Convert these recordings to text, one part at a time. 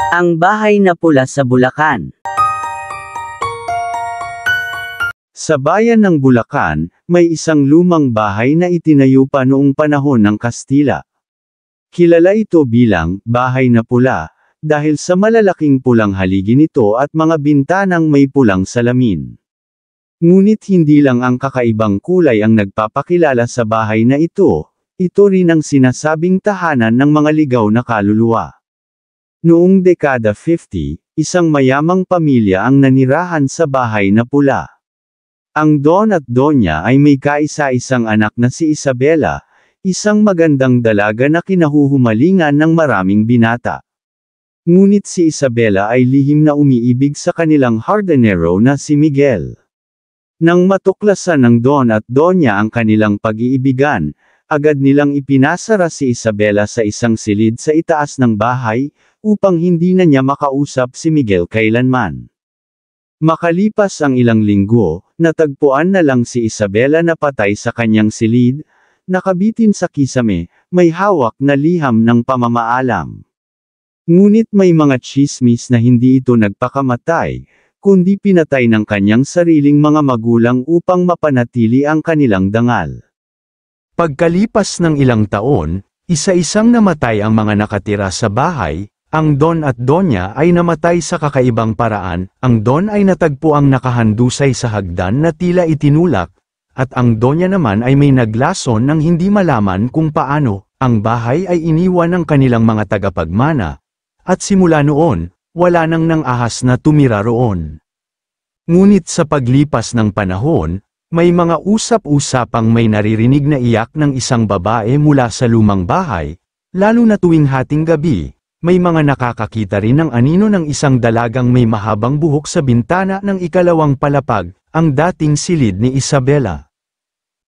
Ang bahay na pula sa Bulacan. Sa bayan ng Bulacan, may isang lumang bahay na itinayo pa noong panahon ng Kastila. Kilala ito bilang bahay na pula dahil sa malalaking pulang haligi nito at mga bintanang may pulang salamin. Ngunit hindi lang ang kakaibang kulay ang nagpapakilala sa bahay na ito rin ang sinasabing tahanan ng mga ligaw na kaluluwa. Noong dekada 50, isang mayamang pamilya ang nanirahan sa bahay na pula. Ang Don at Donya ay may kaisa-isang anak na si Isabela, isang magandang dalaga na kinahuhumalingan ng maraming binata. Ngunit si Isabela ay lihim na umiibig sa kanilang hardinero na si Miguel. Nang matuklasan ng Don at Donya ang kanilang pag-iibigan, agad nilang ipinasara si Isabela sa isang silid sa itaas ng bahay, upang hindi na niya makausap si Miguel kailanman. Makalipas ang ilang linggo, natagpuan na lang si Isabela na patay sa kanyang silid, nakabitin sa kisame, may hawak na liham ng pamamaalam. Ngunit may mga tsismis na hindi ito nagpakamatay, kundi pinatay ng kanyang sariling mga magulang upang mapanatili ang kanilang dangal. Pagkalipas ng ilang taon, isa-isang namatay ang mga nakatira sa bahay. Ang Don at Donya ay namatay sa kakaibang paraan, ang Don ay natagpuang nakahandusay sa hagdan na tila itinulak, at ang Donya naman ay may naglason nang hindi malaman kung paano. Ang bahay ay iniwan ng kanilang mga tagapagmana, at simula noon, wala nang ahas na tumira roon. Ngunit sa paglipas ng panahon, may mga usap-usapang may naririnig na iyak ng isang babae mula sa lumang bahay, lalo na tuwing hating gabi. May mga nakakakita rin ng anino ng isang dalagang may mahabang buhok sa bintana ng ikalawang palapag, ang dating silid ni Isabela.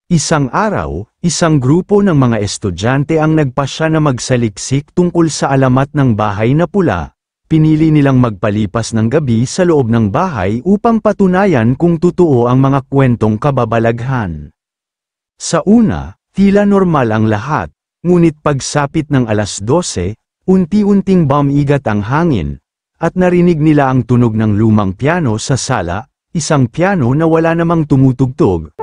Isang araw, isang grupo ng mga estudyante ang nagpasya na magsaliksik tungkol sa alamat ng bahay na pula. Pinili nilang magpalipas ng gabi sa loob ng bahay upang patunayan kung totoo ang mga kwentong kababalaghan. Sa una, tila normal ang lahat, ngunit pagsapit ng alas 12, unti-unting bumigat ang hangin, at narinig nila ang tunog ng lumang piano sa sala, isang piano na wala namang tumutugtog.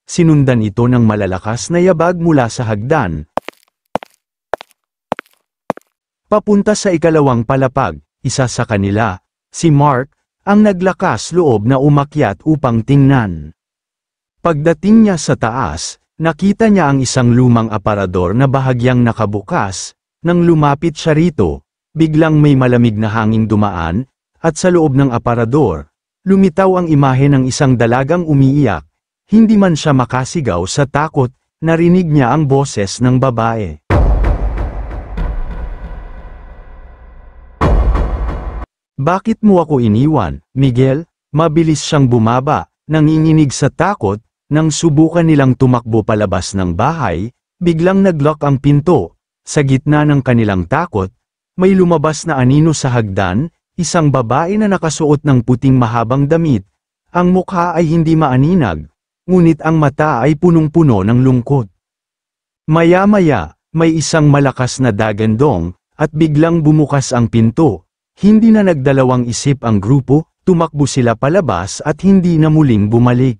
Sinundan ito ng malalakas na yabag mula sa hagdan. Papunta sa ikalawang palapag, isa sa kanila, si Mark, ang naglakas loob na umakyat upang tingnan. Pagdating niya sa taas, nakita niya ang isang lumang aparador na bahagyang nakabukas. Nang lumapit siya rito, biglang may malamig na hangin dumaan, at sa loob ng aparador, lumitaw ang imahe ng isang dalagang umiiyak. Hindi man siya makasigaw sa takot, narinig niya ang boses ng babae. "Bakit mo ako iniwan, Miguel?" Mabilis siyang bumaba, nanginginig sa takot. Nang subukan nilang tumakbo palabas ng bahay, biglang naglock ang pinto. Sa gitna ng kanilang takot, may lumabas na anino sa hagdan, isang babae na nakasuot ng puting mahabang damit. Ang mukha ay hindi maaninag, ngunit ang mata ay punong-puno ng lungkot. Maya-maya, may isang malakas na dagandong, at biglang bumukas ang pinto. Hindi na nagdalawang isip ang grupo, tumakbo sila palabas at hindi na muling bumalik.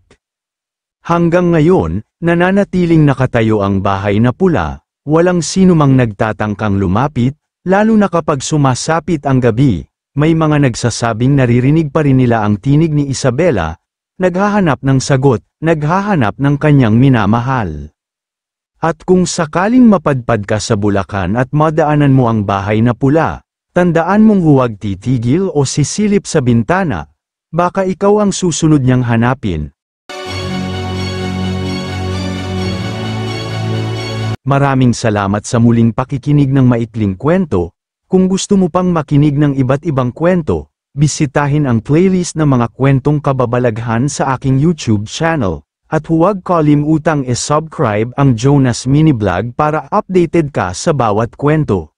Hanggang ngayon, nananatiling nakatayo ang bahay na pula, walang sinumang nagtatangkang lumapit, lalo na kapag sumasapit ang gabi. May mga nagsasabing naririnig pa rin nila ang tinig ni Isabela, naghahanap ng sagot, naghahanap ng kanyang minamahal. At kung sakaling mapadpad ka sa Bulacan at madaanan mo ang bahay na pula, tandaan mong huwag titigil o sisilip sa bintana, baka ikaw ang susunod niyang hanapin. Maraming salamat sa muling pakikinig ng maikling kwento. Kung gusto mo pang makinig ng iba't ibang kwento, bisitahin ang playlist ng mga kwentong kababalaghan sa aking YouTube channel. At huwag kalimutang i-subscribe ang Jonas Mini Vlog para updated ka sa bawat kwento.